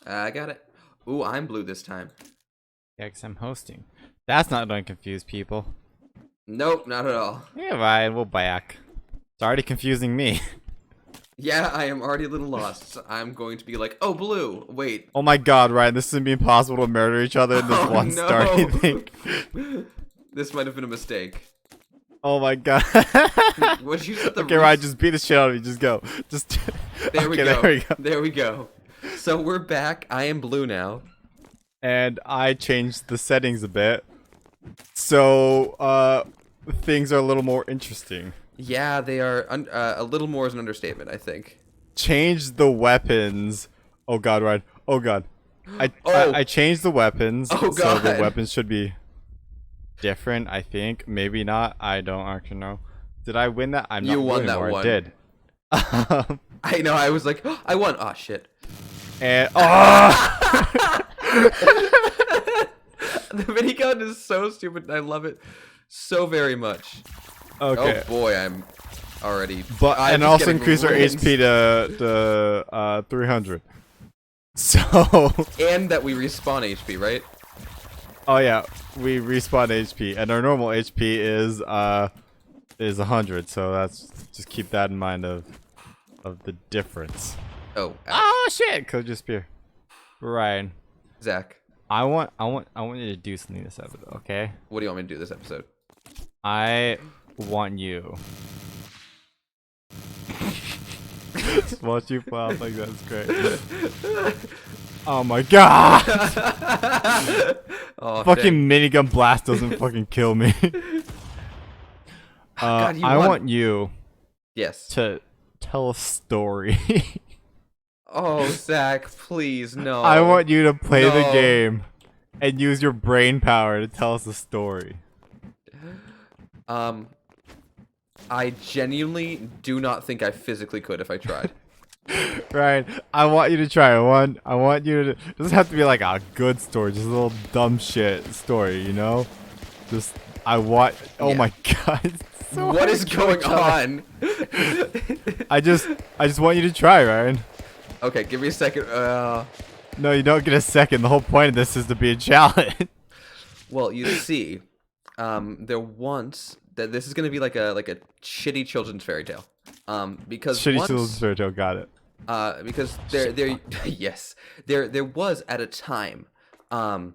I got it. Ooh, I'm blue this time. Yeah, 'cause I'm hosting. That's not going to confuse people. Nope, not at all. Yeah, right, we'll back. It's already confusing me. Yeah, I am already a little lost. So I'm going to be like, oh, blue. Wait. Oh my god, Ryan, this is gonna be impossible to murder each other in this Oh, one no. starting thing. This might have been a mistake. Oh my god. Would you set the Okay, Ryan, just beat the shit out of me. Just go. Just. There we Okay, go. There we go. There we go. So we're back. I am blue now. And I changed the settings a bit. So, things are a little more interesting. Yeah, they are a little more is an understatement, I think. Change the weapons. Oh god, Ryan. Oh god. I changed the weapons. Oh, So the God. weapons should be different, I think. Maybe not. I don't actually know. Did I win that? I'm not You won blue that anymore. one. I did. I know, I was like, oh, I won. Oh, shit. And The minigun is so stupid. I love it so very much. okay. Oh, boy, I'm already... But I'm and just also getting increase our rinsed. HP to 300. So And that we respawn HP, right? oh yeah, we respawn HP, and our normal HP is 100. So that's just keep that in mind of the difference. Oh, Oh shit! Could just be Ryan. Zach, I want you to do something this episode, okay? what do you want me to do this episode? I want you. Just watch you fall like that's great. Oh my god! Oh, Fucking minigun blast doesn't fucking kill me. God, you I won. want you Yes. to tell a story. Oh, Zach, please, no. I want you to play the No. game and use your brain power to tell us a story. I genuinely do not think I physically could if I tried. Right? I want you to try. I want you to. It doesn't have to be like a good story, just a little dumb shit story, you know? Just I want. Oh Yeah. my god! it's so What hard is to kill going each other. on? I just want you to try, Ryan. Okay, give me a second. No, you don't get a second. The whole point of this is to be a challenge. Well, you see, there once that this is gonna be like a shitty children's fairy tale. Because Shitty once, children's fairy tale. Got it. because there yes, there was at a time, long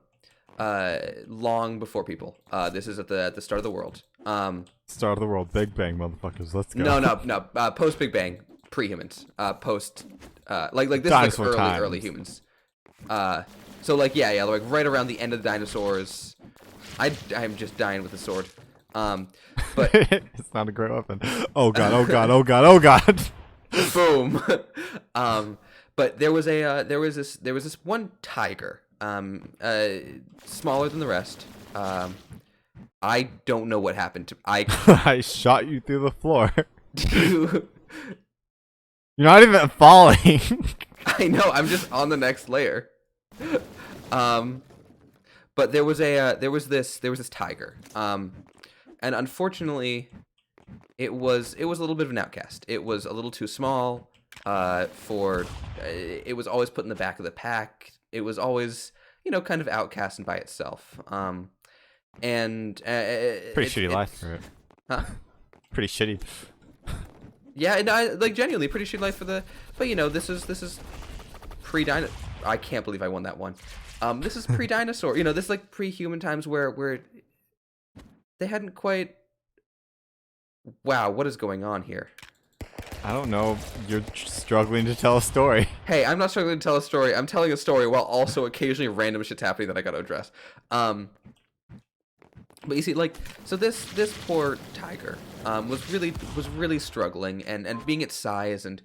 before people. This is at the start of the world. Start of the world. Big bang, motherfuckers. Let's go. No. Post Big Bang, pre-humans. Post, like this Dinosaur is like times. early humans. So like yeah, like right around the end of the dinosaurs. I'm just dying with the sword. But It's not a great weapon. Oh god. Oh god. Oh god. Oh god. boom. But there was this one tiger. Smaller than the rest. I don't know what happened to I shot you through the floor. You're not even falling. I know, I'm just on the next layer. But there was this tiger. And unfortunately it was a little bit of an outcast. It was a little too small for it was always put in the back of the pack. It was always, kind of outcast and by itself. And Pretty shitty life for it. Huh? Pretty shitty. Yeah, and I like genuinely pretty shitty life for the. But this is pre-dino. I can't believe I won that one. This is pre-dinosaur. This is like pre-human times where they hadn't quite. Wow, what is going on here? I don't know. You're struggling to tell a story. Hey, I'm not struggling to tell a story. I'm telling a story while also occasionally random shit's happening that I gotta address. But you see, like, so this poor tiger was really struggling, and being its size and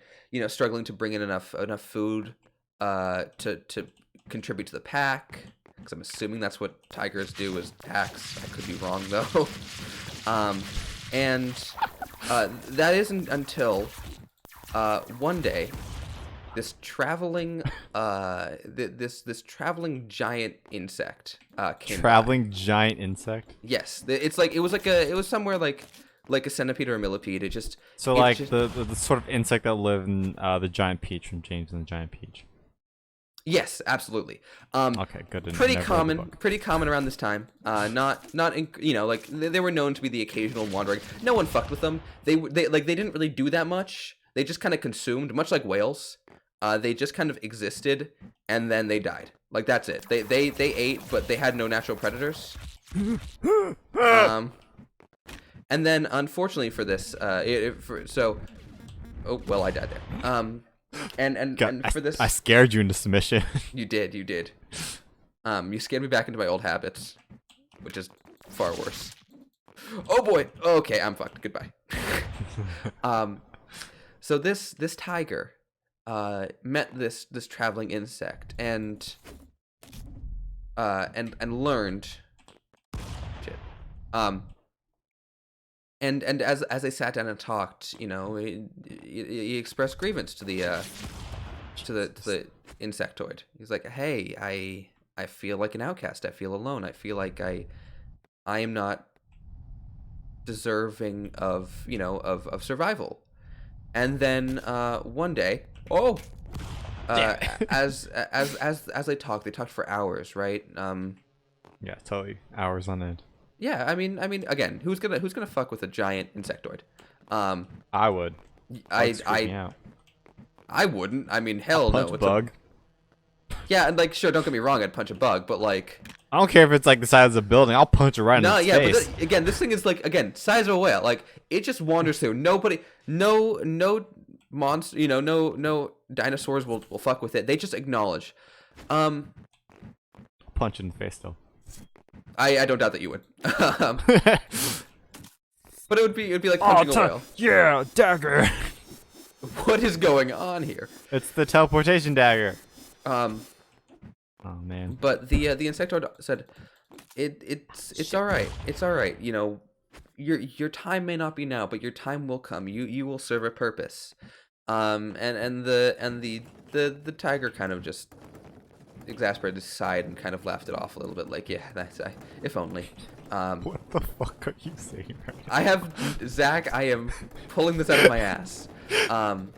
struggling to bring in enough food to contribute to the pack, because I'm assuming that's what tigers do is packs. I could be wrong though. And that isn't until one day this traveling this traveling giant insect came Traveling giant insect. Yes, it was somewhere like a centipede or a millipede. So like the sort of insect that live in the giant peach from James and the Giant Peach. Yes, absolutely. Okay, good to know. Pretty Never read the common, book. pretty common around this time. Not in, like they were known to be the occasional wandering. No one fucked with them. They didn't really do that much. They just kind of consumed, much like whales. They just kind of existed and then they died. Like that's it. They ate, but they had no natural predators. Um, and then unfortunately for this, oh well, I died there. God, And for this, I scared you into submission. you did. You scared me back into my old habits, which is far worse. Oh boy. Okay, I'm fucked. Goodbye. So this tiger, met this traveling insect and learned, shit. And as they sat down and talked, he expressed grievance to the insectoid. He's like, "Hey, I feel like an outcast. I feel alone. I feel like I am not deserving of of survival." And then one day, as they talked for hours, right? Yeah, totally. Hours on end. Yeah, I mean, again, who's gonna fuck with a giant insectoid? I would. Bugs freak me I out. I wouldn't. I mean, hell no. Punch a bug. Yeah, and like, sure, don't get me wrong, I'd punch a bug, but like, I don't care if it's like the size of a building. I'll punch it right no, in its yeah, face. but again, this thing is like, again, size of a whale. Like, it just wanders through. Nobody, no monster, no dinosaurs will fuck with it. They just acknowledge. Punch it in the face though. I don't doubt that you would. But it'd be like punching a whale. Yeah, dagger. What is going on here? It's the teleportation dagger. Um, Oh man. but the insectoid said, it's all right. It's all right. Your time may not be now, but your time will come. You will serve a purpose. And the tiger kind of just exasperated sighed and kind of laughed it off a little bit, like, yeah, if only. What the fuck are you saying right now? I have Zach. I am pulling this out of my ass. And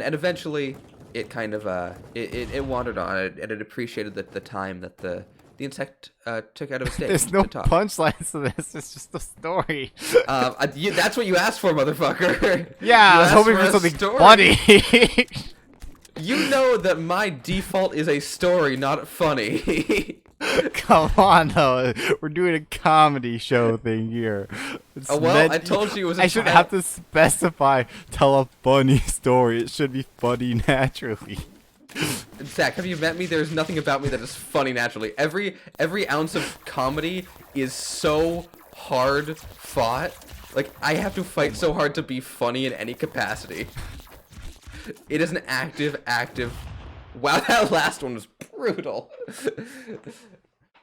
eventually, it kind of it wandered on, and it appreciated the time that the insect took out of its day. There's no to talk. punchlines to this. It's just a story. That's what you asked for, motherfucker. Yeah, You I was asked hoping for for a something story. funny. You know that my default is a story, not funny. Come on, though. We're doing a comedy show thing here. It's Oh, well, meant- I told you it was a I shouldn't child- have to specify. Tell a funny story. It should be funny naturally. Zach, have you met me? There's nothing about me that is funny naturally. Every ounce of comedy is so hard fought. Like, I have to fight so hard to be funny in any capacity. It is an active. Wow, that last one was brutal.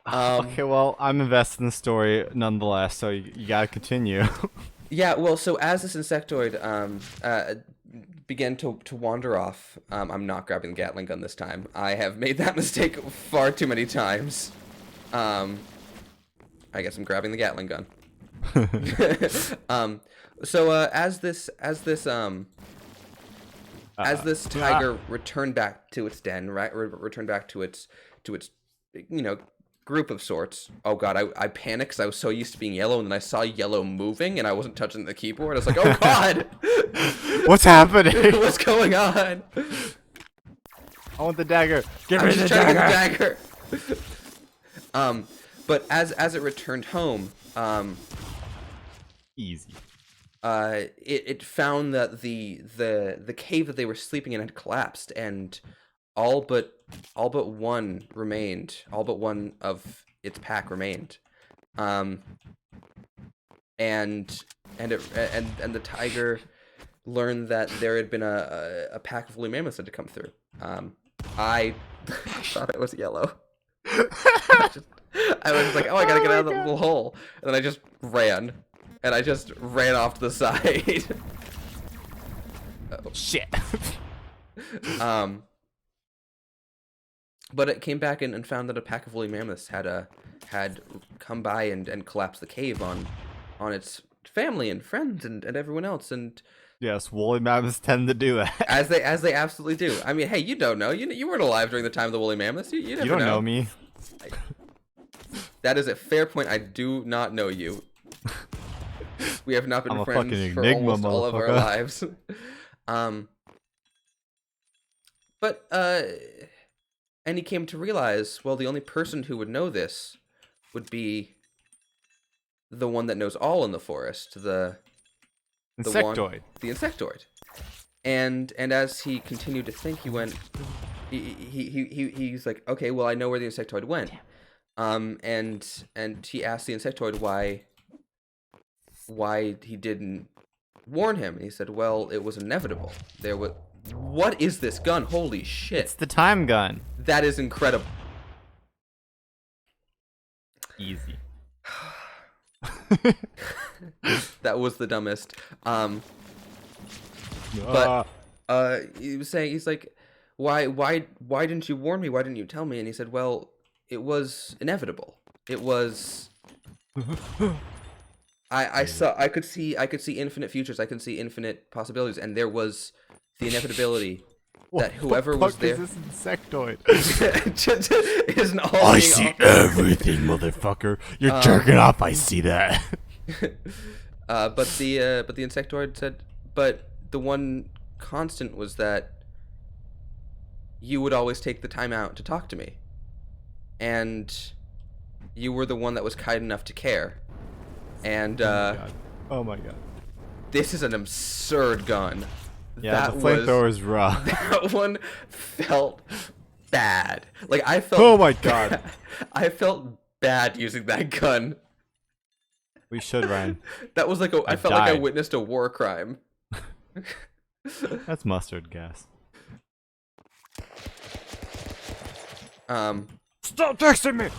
Okay, well, I'm invested in the story nonetheless, so you gotta continue. Yeah, well, so as this insectoid began to wander off, I'm not grabbing the Gatling gun this time. I have made that mistake far too many times. I guess I'm grabbing the Gatling gun. So as this tiger returned back to its den, right? Returned back to its group of sorts. Oh god, I panicked because I was so used to being yellow, and then I saw yellow moving, and I wasn't touching the keyboard. I was like, oh god, What's happening? what's going on? I want the dagger. Give I'm me just the trying dagger. to get the dagger. But as it returned home, Easy. it found that the cave that they were sleeping in had collapsed, and all but one remained. All but one of its pack remained. And the tiger learned that there had been a pack of woolly mammoths that had come through. I thought it was yellow. I was like, oh, I gotta get out of that little hole, and then I just ran. And I just ran off to the side. Shit. But it came back and found that a pack of woolly mammoths had come by and collapsed the cave on its family and friends and everyone else. And Yes, woolly mammoths tend to do that. As they absolutely do. I mean, hey, you don't know. You weren't alive during the time of the woolly mammoths. You never You don't know me. That is a fair point. I do not know you. We have not been I'm a friends fucking for enigma, almost all of our motherfucker. lives. But and he came to realize, well, the only person who would know this would be the one that knows all in the forest, the Insectoid. the insectoid. And as he continued to think, he went. He's like, okay, well, I know where the insectoid went. And he asked the insectoid why he didn't warn him. And he said, well, it was inevitable. There was. What is this gun? Holy shit! It's the time gun. That is incredible. Easy. That was the dumbest. Ah. He was saying, he's like, why didn't you warn me? Why didn't you tell me? And he said, well, it was inevitable. It was. I could see infinite futures. I could see infinite possibilities, and there was the inevitability that whoever was there. What the fuck is this insectoid? Isn't all I being see all- everything, motherfucker. You're jerking off. I see that. but the insectoid said, but the one constant was that you would always take the time out to talk to me, and you were the one that was kind enough to care. And Oh my god. this is an absurd gun. Yeah, that the flamethrower is raw. That one felt bad. Like I felt. Oh my god. I felt bad using that gun. We should, Ryan. That was like I I felt like I died. witnessed a war crime. That's mustard gas. Stop texting me.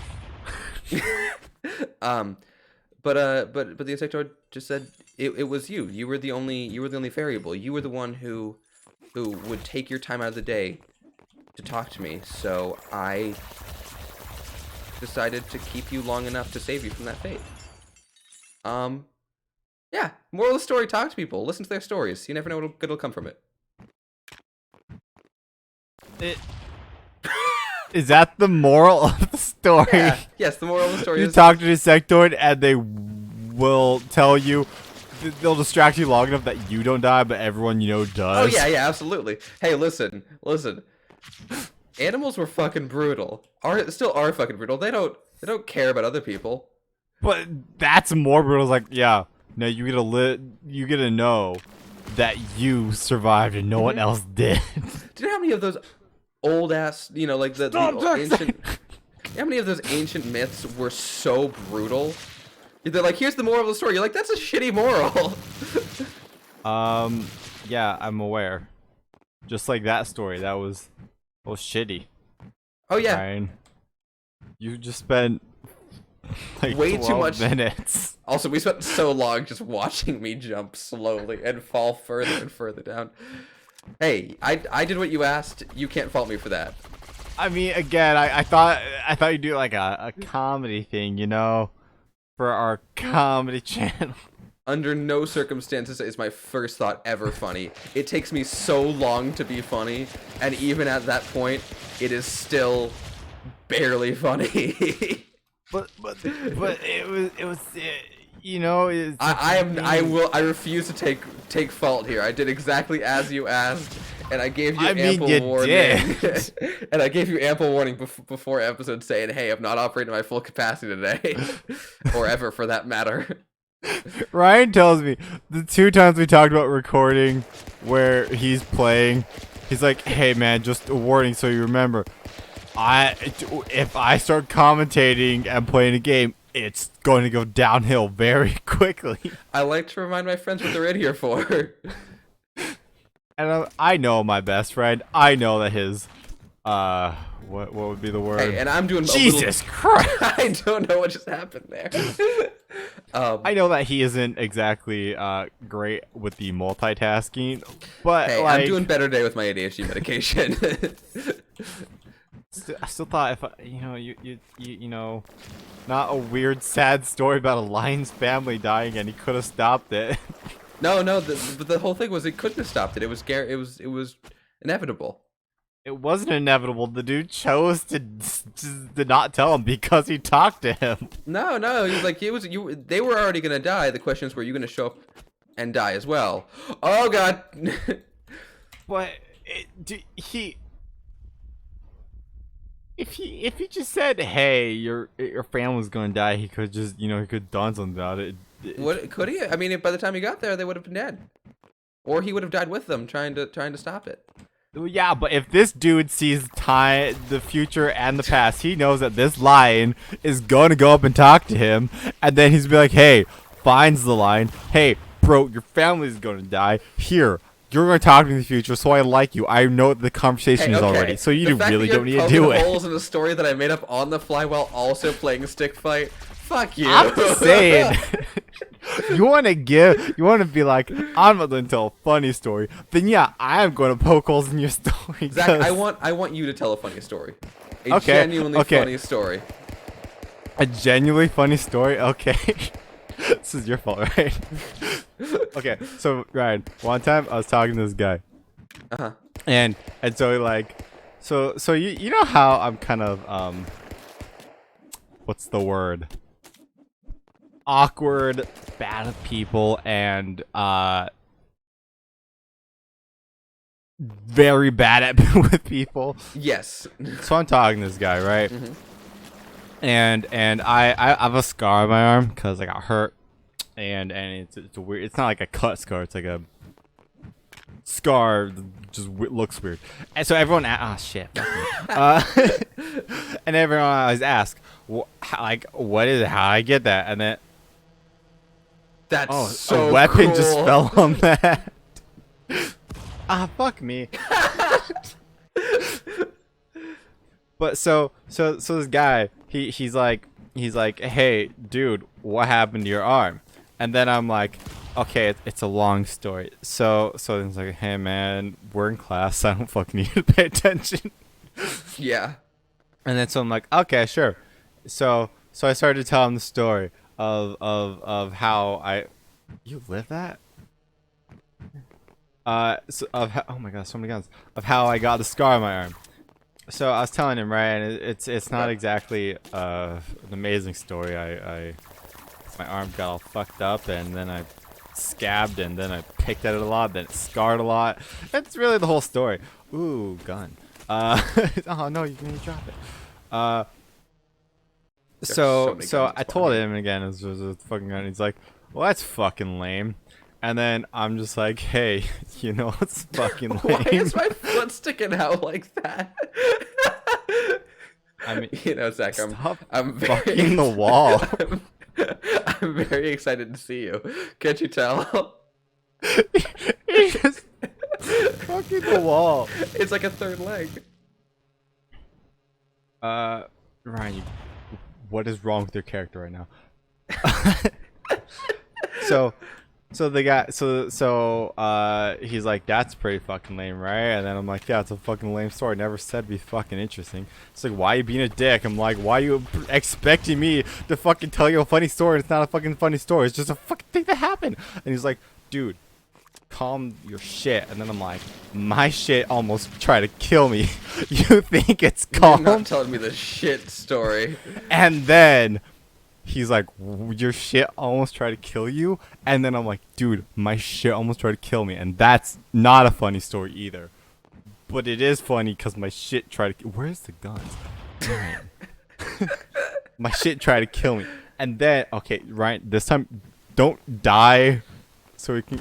But the insectoid just said it was you. You were the only variable. You were the one who would take your time out of the day to talk to me. So I decided to keep you long enough to save you from that fate. Yeah. Moral of the story: talk to people. Listen to their stories. You never know what good will come from it. Is that the moral of the story? Yeah. Yes. The moral of the story You is talk to the insectoid and they will tell you, they'll distract you long enough that you don't die, but everyone you know does. Oh yeah, absolutely. Hey, listen. Animals were fucking brutal. Still are fucking brutal. They don't care about other people. But that's more brutal. It's like, yeah, no, you get to know that you survived and no one else did. Do you know how many of those old ass, like the ancient? How many of those ancient myths were so brutal? They're like, here's the moral of the story. You're like, that's a shitty moral. Yeah, I'm aware. Just like that story, that was shitty. Oh yeah. Ryan, you just spent like Way too 12 much- minutes. Also, we spent so long just watching me jump slowly and fall further and further down. Hey, I did what you asked. You can't fault me for that. I mean, again, I thought you'd do like a comedy thing, for our comedy channel. Under no circumstances is my first thought ever funny. It takes me so long to be funny, and even at that point, it is still barely funny. But it was it's I refuse to take fault here. I did exactly as you asked, and I gave you ample you warning. did. And I gave you ample warning before episode saying, "Hey, I'm not operating at my full capacity today, or ever for that matter." Ryan tells me the 2 times we talked about recording where he's playing, he's like, "Hey man, just a warning so you remember. If I start commentating and playing a game, it's going to go downhill very quickly." I like to remind my friends what they're in here for. And I know my best friend. I know that his what would be the word? Hey, and I'm doing Jesus Christ! I don't know what just happened there. I know that he isn't exactly great with the multitasking, but Hey, like, I'm doing better today with my ADHD medication. I still thought if you know, not a weird sad story about a lion's family dying and he could have stopped it. No, no. But the whole thing was it couldn't have stopped it. It was it was inevitable. It wasn't inevitable. The dude chose to not tell him because he talked to him. No, no. He was like he was you. They were already gonna die. The question is, were you gonna show up and die as well? Oh God. But he, if he just said, "Hey, your family's gonna die," he could just he could done something about it. What could he? I mean, by the time he got there, they would have been dead, or he would have died with them, trying to stop it. Yeah, but if this dude sees time, the future, and the past, he knows that this lion is going to go up and talk to him, and then he's be like, "Hey," finds the lion. "Hey, bro, your family's going to die. Here, you're going to talk to me in the future, so I like you. I know what the conversation is already, so you really don't need to do it." Holes in a story that I made up on the fly while also playing a stick fight. Fuck you. I'm just saying. You want to be like, "I'm not going to tell a funny story," then yeah, I am going to poke holes in your story. Zach, I want you to tell a funny story. A Okay, genuinely okay. funny story. A genuinely funny story? Okay. This is your fault, right? Okay, so Ryan, one time I was talking to this guy. Uh-huh. And so he like so you know how I'm kind of what's the word? Awkward, bad at people, and very bad at with people. Yes. So I'm talking to this guy, right? Mhm. And I have a scar on my arm because I got hurt, and it's a weird. It's not like a cut scar. It's like a scar that just looks weird. And so everyone, shit. And everyone always asks, like, what is it? How I get that? And then That's so a weapon just cool. fell on that. Fuck me. But so this guy, he's like, "Hey, dude, what happened to your arm?" And then I'm like, "Okay, it's a long story." So then he's like, "Hey, man, we're in class. I don't fucking need to pay attention." Yeah. And then so I'm like, "Okay, sure." So I started to tell him the story of how you live that. Oh my god, so many guns. Of how I got the scar on my arm. So I was telling him, right, and it's not exactly an amazing story. My arm got all fucked up, and then I scabbed, and then I picked at it a lot, then it scarred a lot. That's really the whole story. Ooh, gun. Oh no, you can drop it. so many So guns I told him again, it was a fucking gun. He's like, "Well, that's fucking lame." And then I'm just like, "Hey, you know what's fucking lame?" Why is my foot sticking out like that? I mean, Zach, stop I'm fucking the wall. I'm very excited to see you. Can't you tell? You're just fucking the wall. It's like a third leg. Ryan, what is wrong with your character right now? So the guy, he's like, "That's pretty fucking lame, right?" And then I'm like, "Yeah, it's a fucking lame story. Never said it'd be fucking interesting." It's like, "Why are you being a dick?" I'm like, "Why are you expecting me to fucking tell you a funny story? It's not a fucking funny story. It's just a fucking thing that happened." And he's like, "Dude, calm your shit." And then I'm like, "My shit almost tried to kill me. You think it's You're calm?" not telling me the shit story. And then he's like, "Your shit almost tried to kill you?" And then I'm like, "Dude, my shit almost tried to kill me." And that's not a funny story either. But it is funny because my shit tried to... Where's the guns? Ryan. My shit tried to kill me. And then, okay, Ryan, this time, don't die so we can...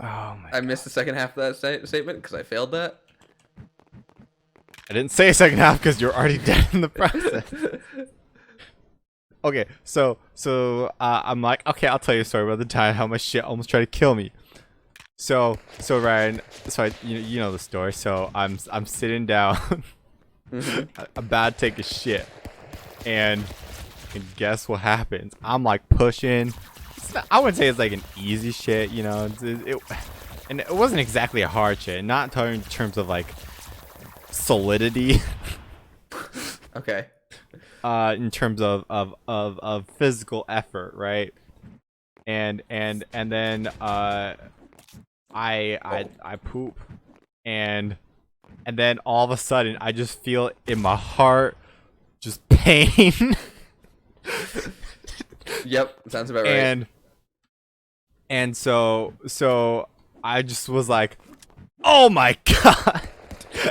Oh my I missed the second half of that statement because I failed that. I didn't say a second half because you're already dead in the process. Okay, so I'm like, okay, I'll tell you a story about the time how my shit almost tried to kill me. So Ryan, you know the story. So I'm sitting down, about to take a shit, and guess what happens? I'm like pushing. I wouldn't say it's like an easy shit, you know. And it wasn't exactly a hard shit. Not in terms of like solidity. Okay. In terms of physical effort, right? and then I poop, and then all of a sudden I just feel in my heart just pain. Yep, sounds about right. And so I just was like, oh my god.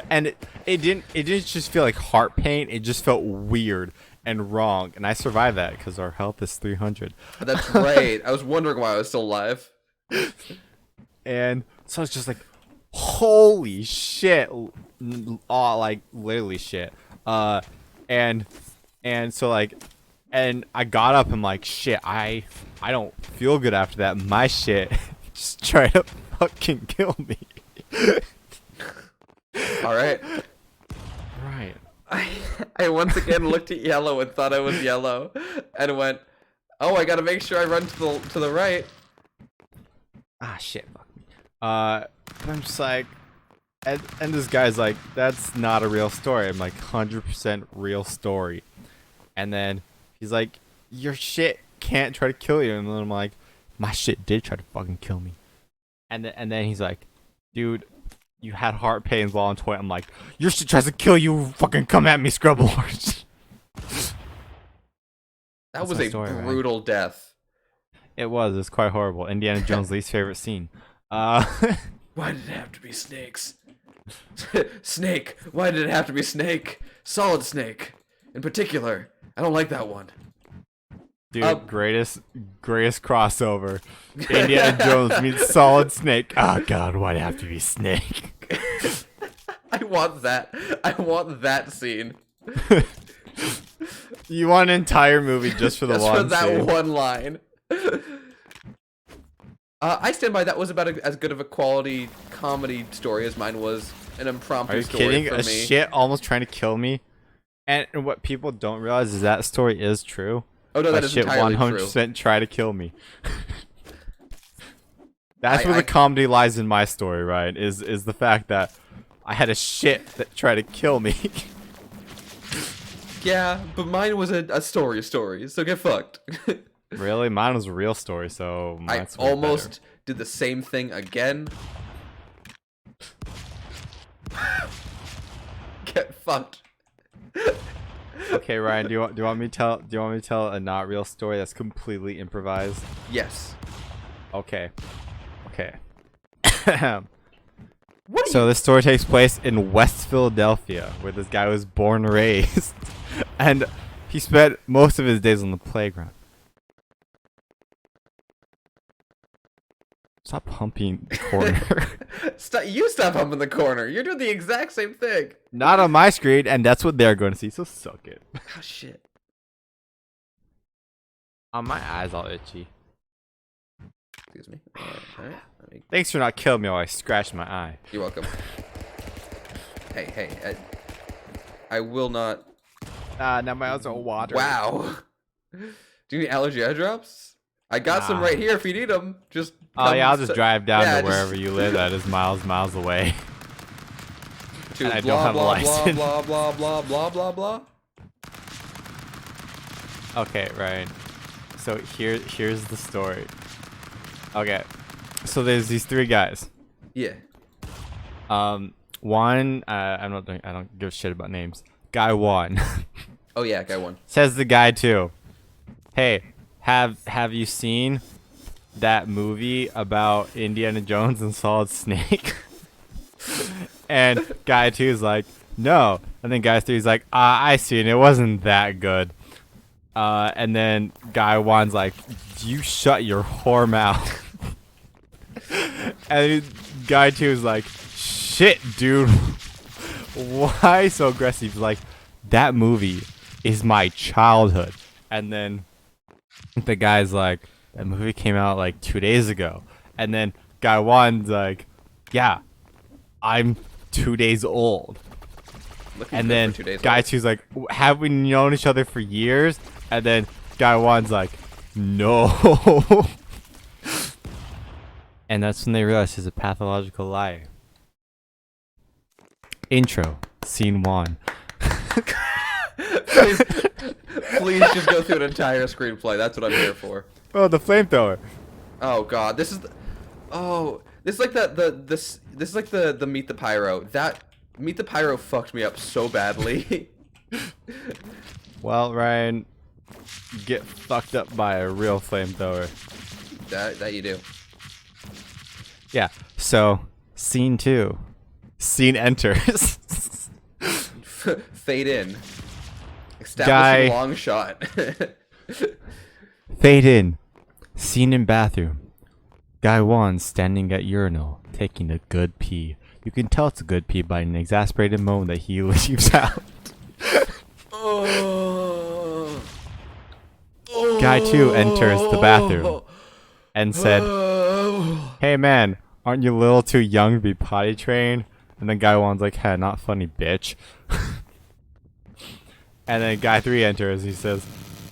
And it didn't just feel like heart pain, it just felt weird and wrong, and I survived that because our health is 300. That's right. I was wondering why I was still alive. And so I was just like, holy shit. Like literally shit. And so like, and I got up and like, shit, I don't feel good after that. My shit just tried to fucking kill me. All right. Right. I once again looked at yellow and thought I was yellow, and went, "Oh, I gotta make sure I run to the right." Ah, shit. Fuck me. And I'm just like, and this guy's like, that's not a real story. I'm like, 100% real story. And then he's like, your shit can't try to kill you. And then I'm like, my shit did try to fucking kill me. And then he's like, dude, you had heart pains while on toy. I'm like, your shit tries to kill you. Fucking come at me, Scrubblers. That was a brutal death. It was. It's quite horrible. Indiana Jones' least favorite scene. Why did it have to be snakes? Snake. Why did it have to be Snake? Solid Snake, in particular. I don't like that one. Dude, greatest crossover. Indiana Jones meets Solid Snake. Oh god, why'd it have to be Snake? I want that. I want that scene. You want an entire movie just for the just one for that scene. one line. I stand by. That was about as good of a quality comedy story as mine was an impromptu story. Are you kidding? For a me. Shit almost trying to kill me. And what people don't realize is that story is true. Oh no, that is shit entirely 100% try to kill me. That's where the comedy lies in my story, right? Is the fact that I had a shit that tried to kill me. Yeah, but mine was a story, so get fucked. Really? Mine was a real story, so I almost did the same thing again. Get fucked. Okay, Ryan, do you want me to tell a not real story that's completely improvised? Yes. Okay. So this story takes place in West Philadelphia, where this guy was born and raised, and he spent most of his days on the playground. Stop humping the corner. Stop humping the corner. You're doing the exact same thing. Not on my screen, and that's what they're going to see, so suck it. Oh, shit. My eyes all itchy. Excuse me. All right. Thanks for not killing me while I scratched my eye. You're welcome. Hey, I will not. Now my eyes are water. Wow. Do you need allergy eye drops? I got some right here if you need them. Just. Oh yeah, I'll just drive down to wherever you live. That is miles away. And I don't have a license. Blah blah blah blah blah blah. Okay, right. So here's the story. Okay, so there's these three guys. Yeah. One, I don't give a shit about names. Guy one. Oh yeah, guy one. Says the guy two. Hey, have you seen that movie about Indiana Jones and Solid Snake? And guy two is like, no. And then guy three is like, I seen it. It wasn't that good. And then guy one's like, you shut your whore mouth. And guy two is like, shit, dude. Why so aggressive? He's like, that movie is my childhood. And then the guy's like, that movie came out like 2 days ago. And then guy one's like, yeah, I'm 2 days old. And then guy two's like, have we known each other for years? And then guy one's like, no. And that's when they realize he's a pathological liar. Intro, scene one. Please just go through an entire screenplay. That's what I'm here for. Oh, the flamethrower. Oh god, this is the, oh, this is like this is like the Meet the Pyro. That Meet the Pyro fucked me up so badly. Well, Ryan, you get fucked up by a real flamethrower. that you do. Yeah. So, scene 2. Scene enters. Fade in. Guy- Establishing long shot. Fade in. Scene in bathroom. Guy 1 standing at urinal, taking a good pee. You can tell it's a good pee by an exasperated moan that he leaves out. Oh. Guy 2 enters the bathroom and said, Oh. "Hey man, aren't you a little too young to be potty trained?" And then guy 1's like, "Hey, not funny, bitch." And then guy 3 enters. He says,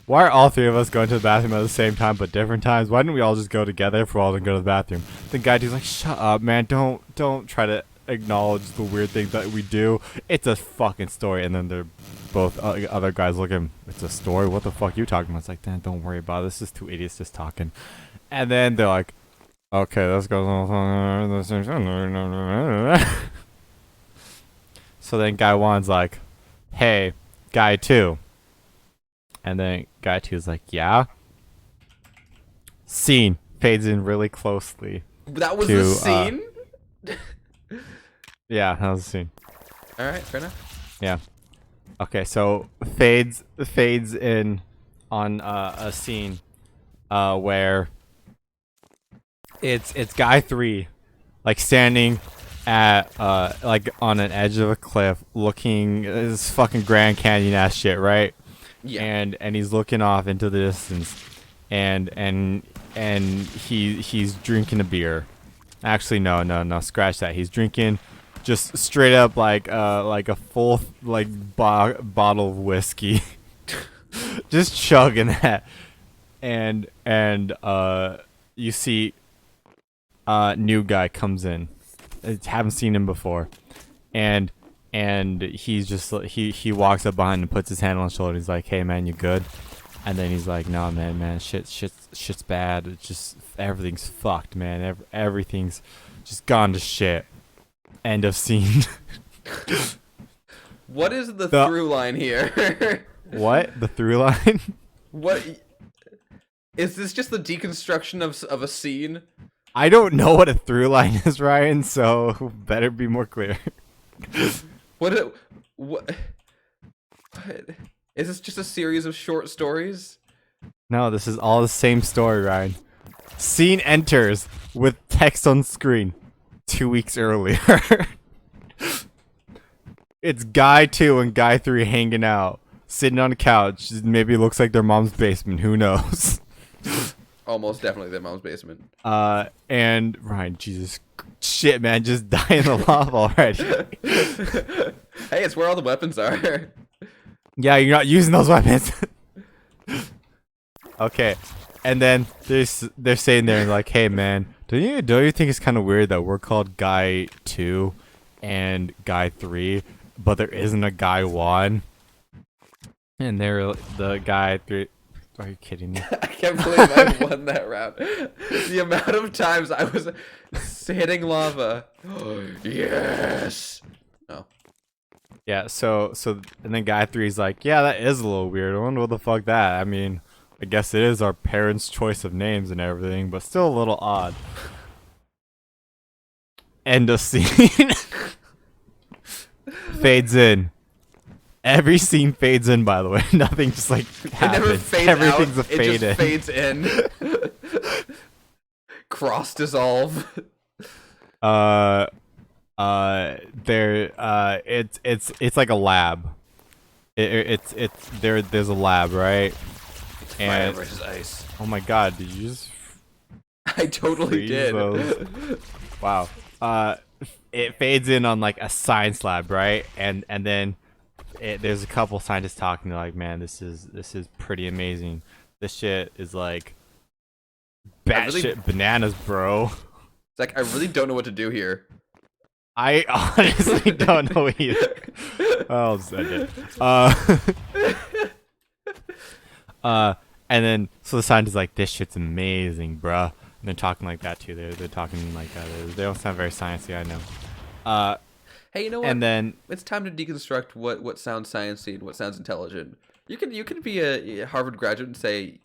"Why are all three of us going to the bathroom at the same time but different times? Why didn't we all just go together if we're all gonna go to the bathroom?" Then guy 2's like, "Shut up, man. Don't try to acknowledge the weird things that we do. It's a fucking story." And then they're both other guys looking. "It's a story? What the fuck are you talking about?" It's like, "Dan, don't worry about it. This is two idiots just talking." And then they're like, "Okay, let's go." So then guy 1's like, "Hey, guy 2." And then guy 2's like, "Yeah." Scene fades in really closely. That was To, the scene? Yeah, that was the scene. Alright, fair enough. Yeah. Okay, so fades in on a scene where it's guy 3 like standing at like on an edge of a cliff looking this fucking Grand Canyon ass shit, right? Yeah. And he's looking off into the distance and he's drinking a beer. Actually no, scratch that. He's drinking just straight up like a full like bottle of whiskey. Just chugging that. And you see new guy comes in. I haven't seen him before. And he's just he walks up behind and puts his hand on his shoulder. He's like, "Hey man, you good?" And then he's like, "No man, shit's bad. It's just everything's fucked, man. Everything's just gone to shit." End of scene. What is the The- through line here? What? The through line? What is this? Just the deconstruction of a scene? I don't know what a through line is, Ryan, so better be more clear. What is this? Just a series of short stories? No, this is all the same story, Ryan. Scene enters with text on screen 2 weeks earlier. It's guy 2 and guy 3 hanging out, sitting on a couch. Maybe it looks like their mom's basement. Who knows? Almost definitely their mom's basement. And Ryan, Jesus shit, man, just die in the lava already. Hey, it's where all the weapons are. Yeah, you're not using those weapons. Okay, and then they're saying there like, "Hey man, don't you think it's kind of weird that we're called guy 2 and guy 3, but there isn't a guy 1?" And they're the guy 3. Are you kidding me? I can't believe I won that round. The amount of times I was hitting lava. Yes. Oh. Yeah. So and then guy 3 is like, "Yeah, that is a little weird. I wonder what the fuck that. I mean, I guess it is our parents' choice of names and everything, but still a little odd." End of scene. Fades in. Every scene fades in, by the way. Nothing just like It never happens. fades Everything's out. a fade It just in. fades in. Cross dissolve. It's like a lab. There's a lab, right? Fire versus ice. Oh my god, did you just I totally freeze did. those? Wow. It fades in on like a science lab, right? And then there's a couple scientists talking. They're like, "Man, this is pretty amazing. This shit is like batshit bananas, bro." It's like I really don't know what to do here. I honestly don't know either. I'll send it. And then so the scientist is like, "This shit's amazing, bruh." They're talking like that too. They're talking like they don't sound very sciencey. I know. Hey, you know what? And then It's time to deconstruct what sounds sciencey and what sounds intelligent. You could be a Harvard graduate and say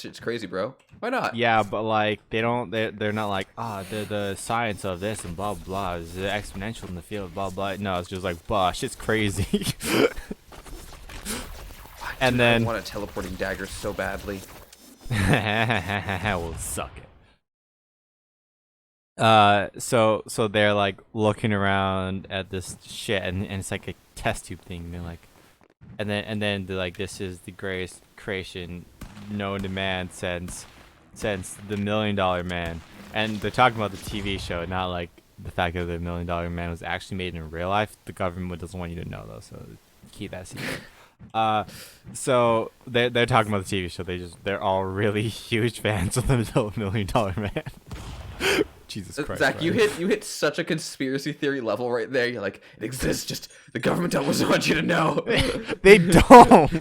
it's crazy, bro. Why not? yeah, but like they're not like the science of this and blah blah is exponential in the field blah blah. No, it's just like shit's crazy. And Dude, then I want a teleporting dagger so badly. we'll suck it. So they're like looking around at this shit, and it's like a test tube thing. They're like, and then they're like, this is the greatest creation known to man since the $1 Million Man. And they're talking about the TV show, not like the fact that the $1 Million Man was actually made in real life. The government doesn't want you to know though, so keep that secret. So they're talking about the TV show. They're all really huge fans of the $1 Million Man. Jesus Christ. Zach, right? you hit such a conspiracy theory level right there. You're like, it exists. Just the government doesn't want you to know. They don't.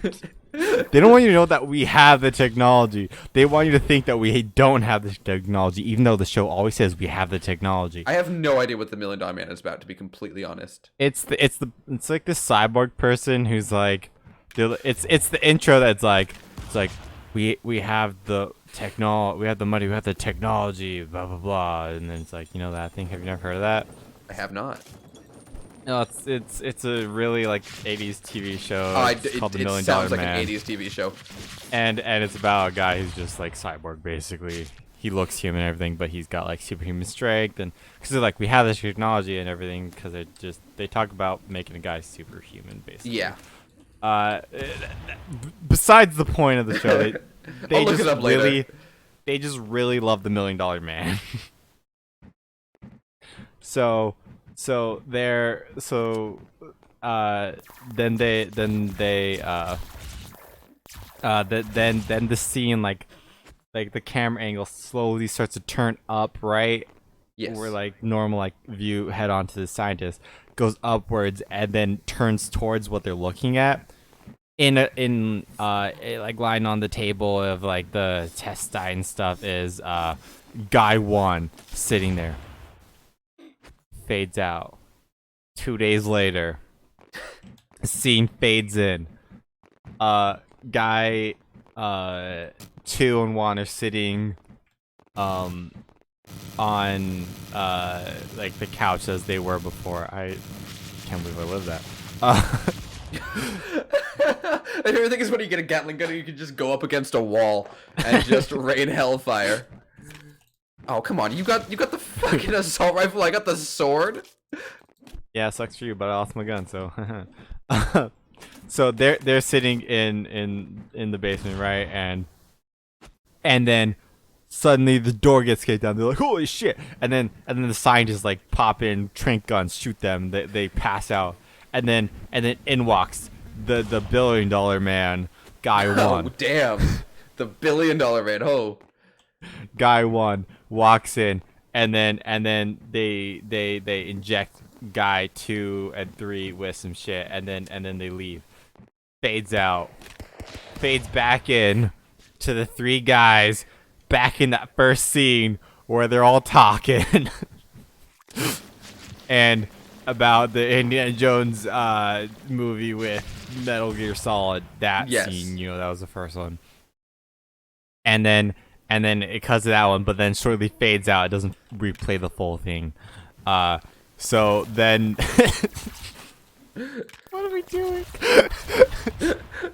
They don't want you to know that we have the technology. They want you to think that we don't have the technology, even though the show always says we have the technology. I have no idea what the $1 Million Man is about, to be completely honest. It's like this cyborg person who's like, it's the intro that's like, it's like we have the technology, we have the money, we have the technology, blah blah blah, and then it's like, you know that thing? Have you never heard of that? I have not. No, it's a really like 80s TV show. It's called The $1 Million Man. It sounds like an 80s TV show. And it's about a guy who's just like cyborg basically. He looks human and everything, but he's got like superhuman strength, and because they're like, we have this technology and everything, because they talk about making a guy superhuman basically. Yeah. Besides the point of the show, they I'll look just it up later. really love the $1 Million Man. Then the scene like the camera angle slowly starts to turn up, right? Yes. Where like normal like view head on to the scientist goes upwards and then turns towards what they're looking at. In a like lying on the table of like the test die and stuff is guy 1 sitting there. Fades out. 2 days later, scene fades in. Guy 2 and 1 are sitting on like the couch as they were before. I can't believe I lived that. My favorite thing is when you get a Gatling gun, you can just go up against a wall and just rain hellfire. Oh, come on! You got the fucking assault rifle. I got the sword. Yeah, sucks for you, but I lost my gun, so. So they're sitting in the basement, right? And then suddenly the door gets kicked down. They're like, holy shit! And then the scientists like pop in, trank guns, shoot them. They pass out, and then in walks the $1 Billion Man, guy 1. Oh damn! The $1 Billion Man. Oh. Guy 1 walks in, and then they inject guy 2 and 3 with some shit, and then they leave. Fades out. Fades back in to the 3 guys back in that first scene where they're all talking. And about the Indiana Jones movie with Metal Gear Solid, that Yes. scene, that was the first one. And then it cuts to that one, but then shortly fades out. It doesn't replay the full thing. So then, what are we doing?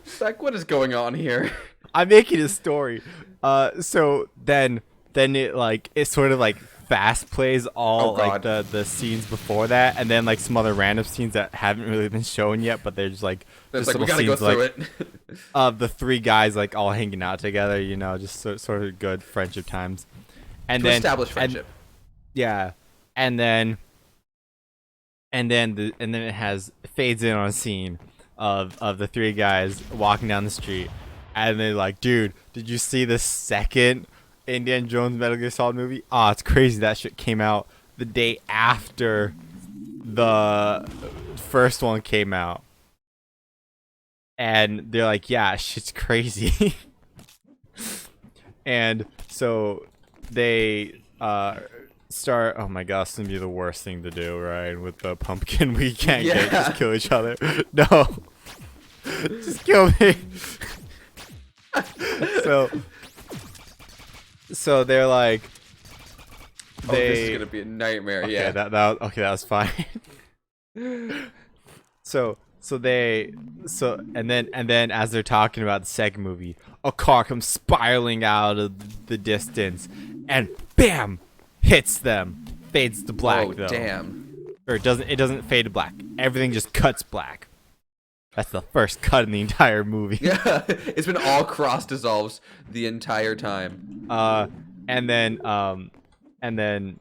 Zach, what is going on here? I'm making a story. So then it sort of like fast plays all like the scenes before that, and then like some other random scenes that haven't really been shown yet, but they're just like It's just like we little gotta go scenes through like it. of the 3 guys like all hanging out together, just sort of good friendship times. And To then establish friendship. yeah, and then it has fades in on a scene of the 3 guys walking down the street, and they're like, dude, did you see the second Indiana Jones Metal Gear Solid movie? Oh, it's crazy. That shit came out the day after the first one came out. And they're like, yeah, shit's crazy. And so start. Oh my gosh, it's gonna be the worst thing to do, right? With the pumpkin, we can't Yeah. just kill each other. No, just kill me. so, so they're like, Oh, this is gonna be a nightmare. okay, Yeah. that was fine. so and then as they're talking about the second movie, a car comes spiraling out of the distance, and bam, hits them. Fades to black Oh though. damn. Or it doesn't fade to black. Everything just cuts black. That's the first cut in the entire movie. Yeah. It's been all cross dissolves the entire time. And then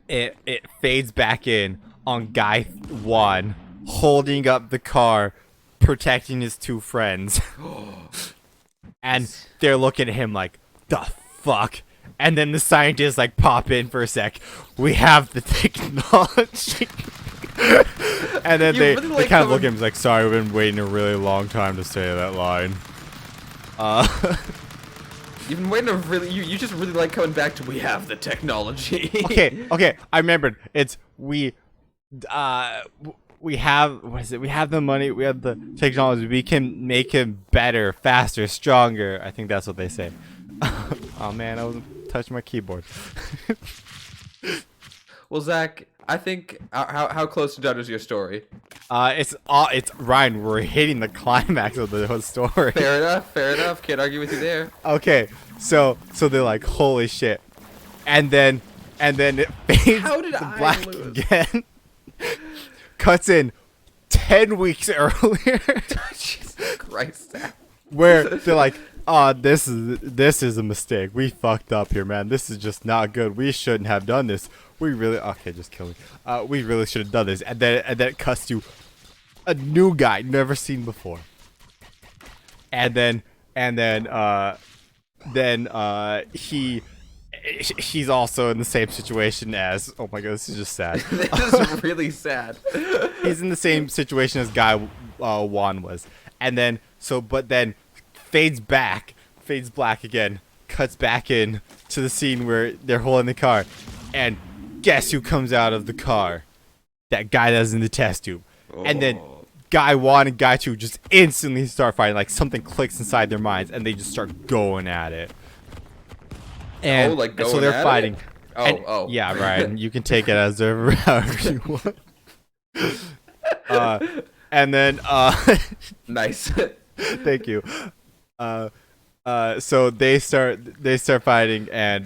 it fades back in on guy 1 holding up the car, protecting his 2 friends. And they're looking at him like, the fuck? And then the scientists like pop in for a sec. We have the technology. And then You they really like kind of how- look at him like, sorry, we've been waiting a really long time to say that line. You've been waiting to really. You just really like coming back to. We have the technology. okay, I remembered. It's we have, what is it? We have the money, we have the technology. We can make him better, faster, stronger. I think that's what they say. Oh man, I wasn't touching my keyboard. Well, Zach, I think how close to done is your story? It's Ryan. We're hitting the climax of the whole story. Fair enough. Fair enough. Can't argue with you there. Okay, so they're like, holy shit, and then it fades How did to I black lose? again. Cuts in 10 weeks earlier, Jesus Christ, Zach. where they're like, this is a mistake. We fucked up here, man. This is just not good. We shouldn't have done this. We really, okay, just kill me. We really should have done this. And then it cuts to a new guy never seen before. And then he's also in the same situation as, oh my god, this is just sad. This is really sad. He's in the same situation as guy Juan was. And then but then fades black again, cuts back in to the scene where they're holding the car, and guess who comes out of the car? That guy that's in the test tube. And then guy 1 and guy 2 just instantly start fighting, like something clicks inside their minds, and they just start going at it. And, like and so going they're at it? fighting. Oh, And- oh. yeah, Ryan, you can take it as however you want. And then Nice. thank you. So they start fighting, and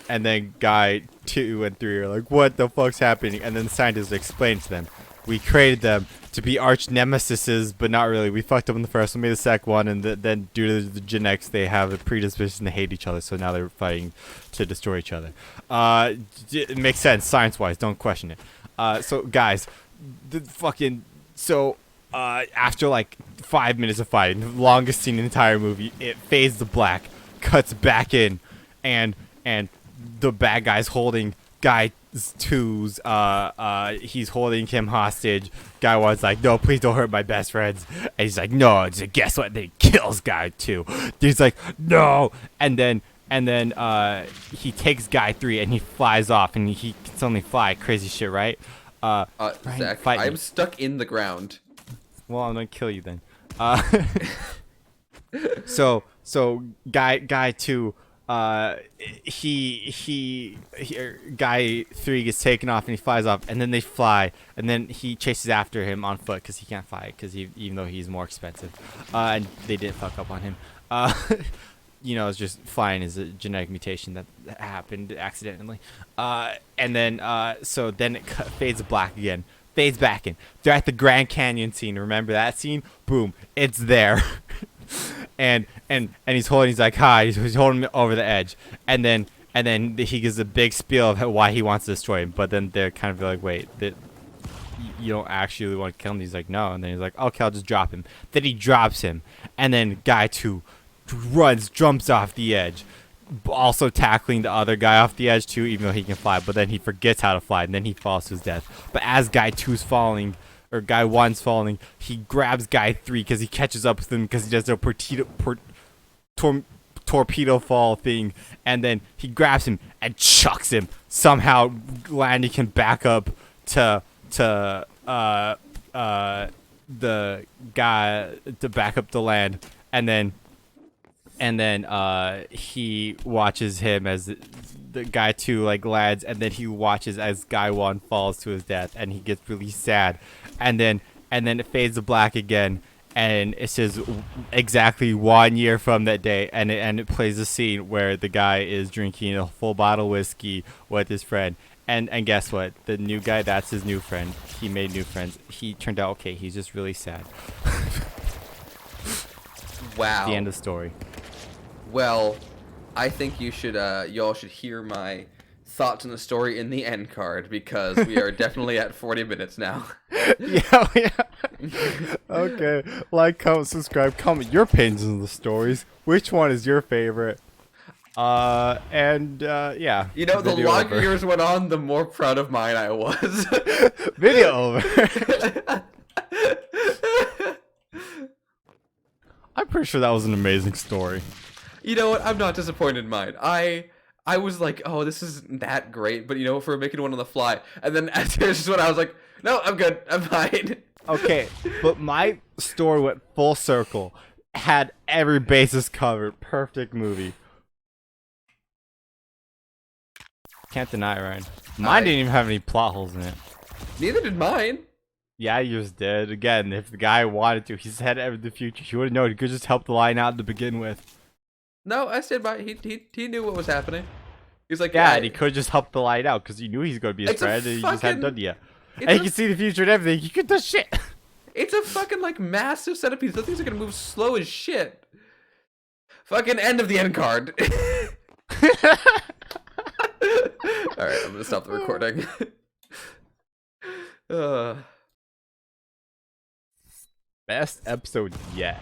then guy 2 and 3 are like, what the fuck's happening? And then the scientists explain to them, we created them to be arch nemesises, but not really. We fucked up in the first one, made the second one, and then due to the genetics, they have a predisposition to hate each other. So now they're fighting to destroy each other. It makes sense science-wise. Don't question it. So guys, after like 5 minutes of fighting, the longest scene in the entire movie, it fades to black, cuts back in, and the bad guy's holding guy 2's he's holding him hostage. Guy 1's like, no, please don't hurt my best friends. And he's like, no. It's like, guess what? Then he kills guy 2. He's like, no. And then he takes guy 3 and he flies off, and he can suddenly fly. Crazy shit, right? Zach, fight me. I'm stuck in the ground. Well, I'm gonna kill you then. So guy 2, guy 3 gets taken off and he flies off, and then they fly, and then he chases after him on foot because he can't fly, even though he's more expensive, and they didn't fuck up on him. It's just flying is a genetic mutation that happened accidentally. And then so then it fades to black again. Fades back in. They're at the Grand Canyon scene. Remember that scene? Boom. It's there. and he's like, hi. He's holding him over the edge. And then he gives a big spiel of why he wants to destroy him. But then they're kind of like, wait, you don't actually want to kill him? He's like, no. And then he's like, okay, I'll just drop him. Then he drops him. And then guy 2 jumps off the edge, also tackling the other guy off the edge too, even though he can fly, but then he forgets how to fly, and then he falls to his death. But as guy 2's falling, or guy 1's falling, he grabs guy 3 because he catches up with him because he does a torpedo torpedo fall thing, and then he grabs him and chucks him. Somehow, landing him back up to the guy to back up the land, and then he watches him as the guy 2 like lands, and then he watches as guy 1 falls to his death, and he gets really sad, and then it fades to black again, and it says exactly 1 year from that day, and it plays a scene where the guy is drinking a full bottle of whiskey with his friend. And guess what? The new guy, that's his new friend. He made new friends. He turned out okay. He's just really sad. Wow. The end of the story. Well, I think y'all should hear my thoughts on the story in the end card, because we are definitely at 40 minutes now. Yeah. Okay. Like, comment, subscribe, comment your opinions on the stories. Which one is your favorite? Yeah. You know, the Video longer over. yours went on, the more proud of mine I was. Video over. I'm pretty sure that was an amazing story. You know what? I'm not disappointed in mine. I was like, oh, this isn't that great, but you know, for making one on the fly. And then as this is when I was like, no, I'm good. I'm fine. Okay, but my story went full circle. Had every basis covered. Perfect movie. Can't deny it, Ryan. Mine didn't even have any plot holes in it. Neither did mine. Yeah, yours did. Again, if the guy wanted to, he said in the future. He would have known. He could just help the line out to begin with. No, I stood by. He knew what was happening. He was like, Yeah, and he could just help the line out because he knew he's going to be his It's a friend, and he just hadn't fucking- done it yet. it's And he a- can see the future and everything. He could do shit. It's a fucking like massive centipede. Those things are gonna move slow as shit. Fucking end of the end card. All right, I'm gonna stop the recording. Best episode yet.